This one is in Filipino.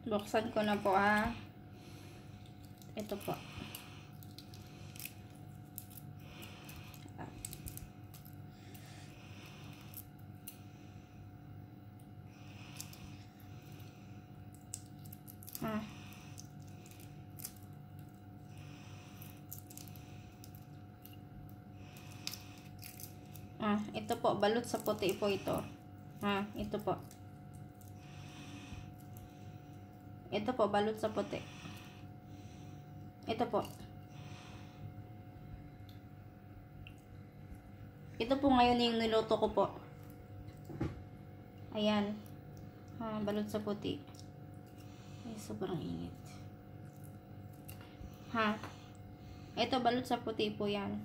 Buksan ko na po ito po. Ito po, balot sa puti po ito. Ito po. Ito po, balot sa puti. Ito po. Ito po ngayon yung niluto ko po. Ayan. Balot sa puti. Ay, sobrang init. Ito, balot sa puti po yan.